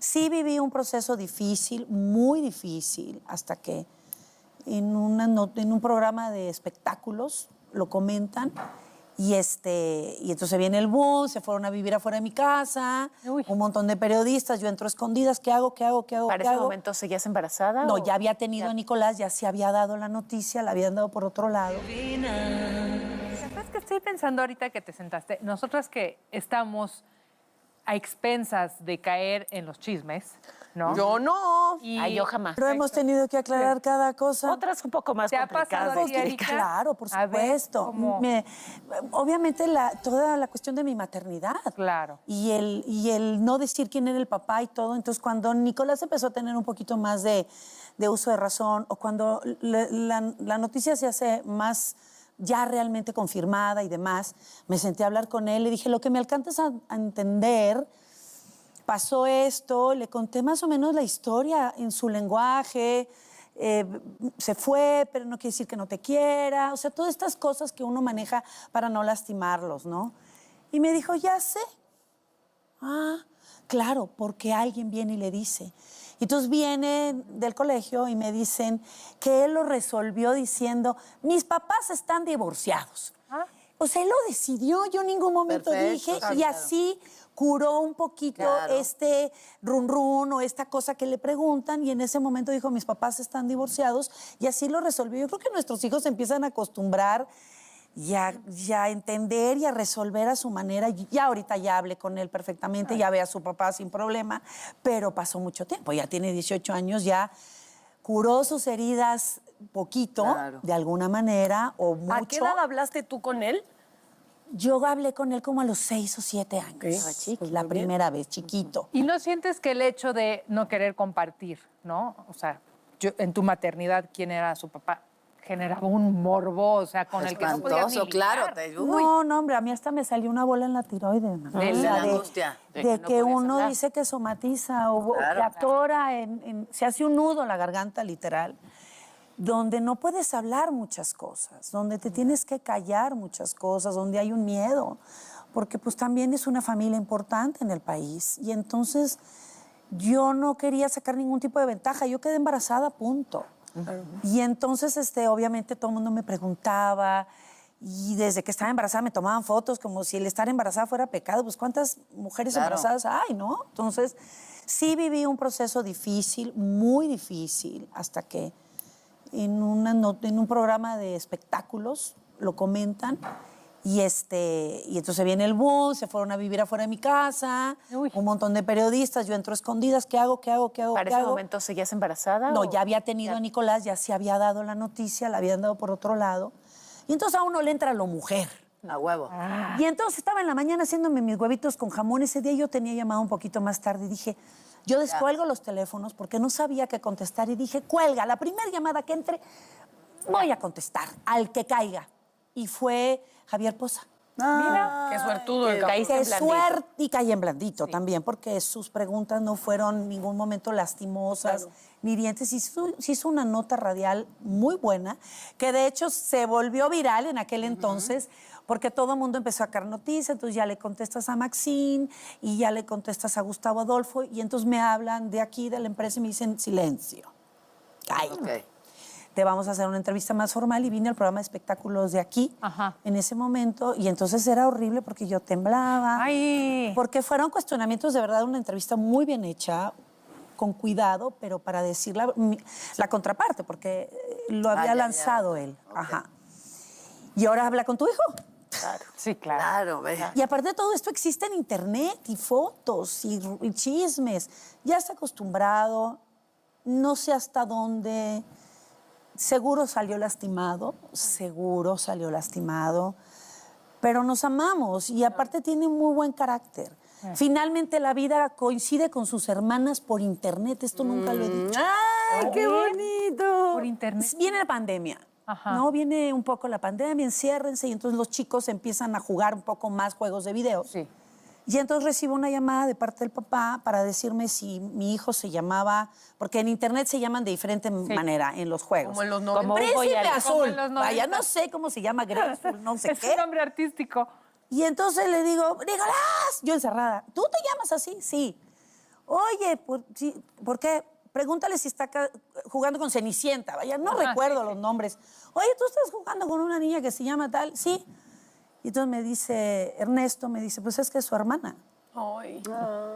sí viví un proceso difícil, muy difícil, hasta que en un programa de espectáculos lo comentan. Y entonces viene el boom, se fueron a vivir afuera de mi casa, un montón de periodistas, yo entro a escondidas, ¿qué hago? ¿Para ese momento seguías embarazada? No, ya había tenido a Nicolás, ya se había dado la noticia, la habían dado por otro lado. ¿Sabes qué estoy pensando ahorita que te sentaste? Nosotras que estamos a expensas de caer en los chismes, ¿no? Yo no. Ay, yo jamás. Pero hemos tenido que aclarar cada cosa. Otras un poco más ¿Te ha pasado complicadas. a ti, Erika? Claro, por A ver, supuesto. ¿cómo? Obviamente toda la cuestión de mi maternidad. Claro. Y el no decir quién era el papá y todo. Entonces, cuando Nicolás empezó a tener un poquito más de uso de razón, o cuando la noticia se hace más ya realmente confirmada y demás, me senté a hablar con él y dije, lo que me alcanzas a entender, pasó esto, le conté más o menos la historia en su lenguaje, se fue, pero no quiere decir que no te quiera, o sea, todas estas cosas que uno maneja para no lastimarlos, ¿no? Y me dijo, ya sé. Ah, claro, porque alguien viene y le dice. Y entonces vienen del colegio y me dicen que él lo resolvió diciendo, mis papás están divorciados. O sea, él lo decidió, yo en ningún momento dije, y así curó un poquito este run run o esta cosa que le preguntan, y en ese momento dijo, mis papás están divorciados, y así lo resolvió. Yo creo que nuestros hijos se empiezan a acostumbrar y a entender y a resolver a su manera. Ya ahorita ya hablé con él perfectamente, ya ve a su papá sin problema, pero pasó mucho tiempo, ya tiene 18 años, ya curó sus heridas poquito, de alguna manera, o mucho. ¿A qué edad hablaste tú con él? Yo hablé con él como a los 6 o 7 años. Pues la primera vez, chiquito. ¿Y no sientes que el hecho de no querer compartir, ¿no? O sea, en tu maternidad, ¿quién era su papá? Generaba un morbo, o sea, con el que no podías ni lidiar. Claro. No, hombre, a mí hasta me salió una bola en la tiroides. ¿No? De la angustia. De que uno dice que somatiza o que atora, se hace un nudo en la garganta, literal, donde no puedes hablar muchas cosas, donde te tienes que callar muchas cosas, donde hay un miedo, porque pues también es una familia importante en el país. Y entonces yo no quería sacar ningún tipo de ventaja, yo quedé embarazada, punto. Y entonces, obviamente, todo el mundo me preguntaba, y desde que estaba embarazada me tomaban fotos como si el estar embarazada fuera pecado. Pues, ¿cuántas mujeres embarazadas hay, no? Entonces, sí viví un proceso difícil, muy difícil, hasta que en un programa de espectáculos lo comentan. Y entonces viene el boom, se fueron a vivir afuera de mi casa, un montón de periodistas, yo entro a escondidas, ¿qué hago? ¿Para ese momento seguías embarazada? No, ya había tenido a Nicolás, ya se había dado la noticia, la habían dado por otro lado. Y entonces a uno le entra lo mujer. A huevo. Y entonces estaba en la mañana haciéndome mis huevitos con jamón. Ese día yo tenía llamado un poquito más tarde y dije, yo descuelgo los teléfonos porque no sabía qué contestar. Y dije, cuelga, la primera llamada que entre, voy a contestar, al que caiga. Y fue Javier Poza. Mira, qué suertudo. Qué suerte, y caí en blandito también, porque sus preguntas no fueron en ningún momento lastimosas ni hirientes. Hizo una nota radial muy buena, que de hecho se volvió viral en aquel entonces, porque todo el mundo empezó a sacar noticias. Entonces ya le contestas a Maxine y ya le contestas a Gustavo Adolfo, y entonces me hablan de aquí, de la empresa, y me dicen, silencio. Cállate. Te vamos a hacer una entrevista más formal, y vine al programa de espectáculos de aquí en ese momento, y entonces era horrible porque yo temblaba, porque fueron cuestionamientos de verdad, una entrevista muy bien hecha, con cuidado, pero para decir la contraparte, porque lo había lanzado él. Y ahora habla con tu hijo. Claro. Sí, claro. Y aparte de todo esto existe en internet, y fotos, y chismes. Ya está acostumbrado, no sé hasta dónde. Seguro salió lastimado, pero nos amamos, y aparte tiene muy buen carácter. Finalmente la vida coincide con sus hermanas por internet, esto nunca lo he dicho. ¡Ay, qué bonito! Por internet. Viene la pandemia, ¿no? Viene un poco la pandemia, enciérrense, y entonces los chicos empiezan a jugar un poco más juegos de video. Sí. Y entonces recibo una llamada de parte del papá para decirme si mi hijo se llamaba, porque en internet se llaman de diferente manera en los juegos. Como en los Como 90. Príncipe Azul. en los 90. Vaya, no sé cómo se llama, Graceful, no sé Es qué. un nombre artístico. Y entonces le digo, Nicolás, yo encerrada, ¿tú te llamas así? Sí. oye, ¿por qué? Pregúntale si está jugando con Cenicienta, vaya, no recuerdo los nombres. Oye, ¿tú estás jugando con una niña que se llama tal? Sí. Y entonces me dice, Ernesto, pues es que es su hermana. Ay.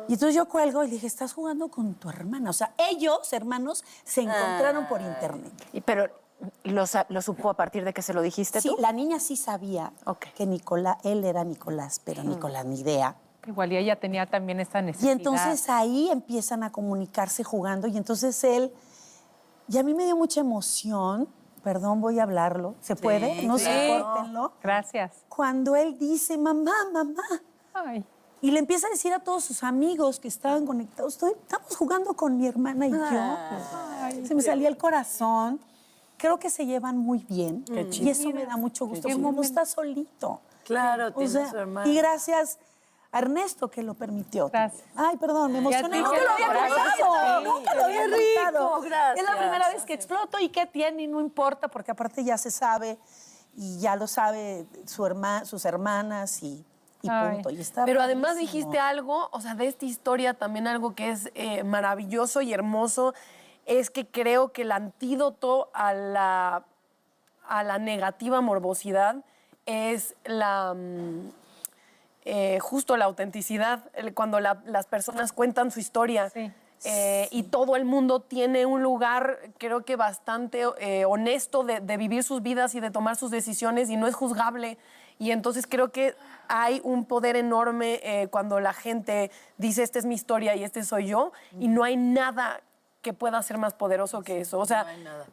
Y entonces yo cuelgo y le dije, estás jugando con tu hermana. O sea, ellos, hermanos, se encontraron por internet. Pero lo supo a partir de que se lo dijiste Sí, tú. la niña sí sabía que él era Nicolás, pero Nicolás ni idea. Igual y ella tenía también esta necesidad. Y entonces ahí empiezan a comunicarse jugando y entonces él, y a mí me dio mucha emoción, perdón, voy a hablarlo, ¿se puede? No sé, córtenlo. Gracias. Cuando él dice, mamá, Ay. y le empieza a decir a todos sus amigos que estaban conectados, estamos jugando con mi hermana y yo. Se me salía el corazón. Creo que se llevan muy bien y eso me da mucho gusto porque no está solito. Claro, tiene su hermana. Y gracias a Ernesto que lo permitió. Gracias. Ay, perdón, me emocioné. ti, Nunca lo había contado. Nunca lo había contado. Gracias. Es la primera vez que exploto y qué tiene y no importa porque aparte ya se sabe y ya lo sabe sus hermanas y punto. Y está Pero además padrísimo. dijiste algo, o sea, de esta historia también algo que es maravilloso y hermoso, es que creo que el antídoto a la negativa morbosidad es justo la autenticidad, cuando las personas cuentan su historia. Sí. Y todo el mundo tiene un lugar, creo que bastante honesto de vivir sus vidas y de tomar sus decisiones y no es juzgable. Y entonces creo que hay un poder enorme cuando la gente dice, esta es mi historia y este soy yo, y no hay nada que pueda ser más poderoso que eso. O sea,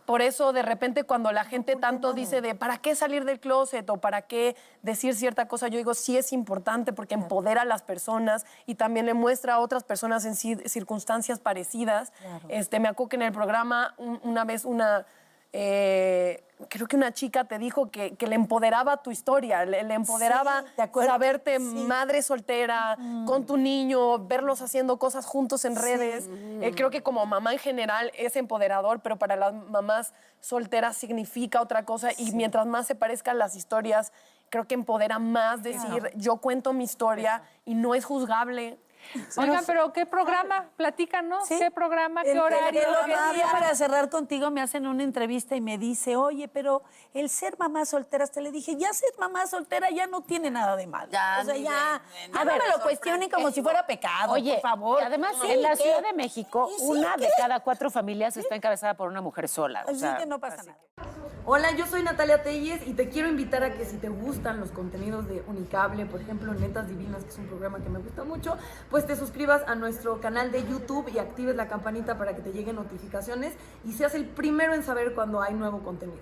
por eso de repente cuando la gente tanto dice de ¿para qué salir del closet o para qué decir cierta cosa? Yo digo, sí es importante porque empodera a las personas y también le muestra a otras personas en circunstancias parecidas. Me acuerdo que en el programa una vez creo que una chica te dijo que le empoderaba tu historia, le empoderaba saberte madre soltera, con tu niño, verlos haciendo cosas juntos en redes. Creo que como mamá en general es empoderador, pero para las mamás solteras significa otra cosa y mientras más se parezcan las historias, creo que empodera más decir, yo cuento mi historia y no es juzgable. Oigan, pero ¿qué programa? Platícanos, Sí. ¿qué programa? ¿Qué horario? El otro ¿Qué día día? para cerrar contigo me hacen una entrevista y me dice, oye, pero el ser mamá soltera, hasta le dije, ya ser mamá soltera ya no tiene nada de malo. Ya, o sea, ni ya de- no me lo cuestionen como si fuera pecado, Oye, por favor. y además Sí, en la ¿qué? Ciudad de México, Sí, una ¿qué? de cada 4 familias está encabezada por una mujer sola. O Así sea, que no pasa nada. Hola, yo soy Natalia Telles y te quiero invitar a que si te gustan los contenidos de Unicable, por ejemplo, Netas Divinas, que es un programa que me gusta mucho, pues te suscribas a nuestro canal de YouTube y actives la campanita para que te lleguen notificaciones y seas el primero en saber cuando hay nuevo contenido.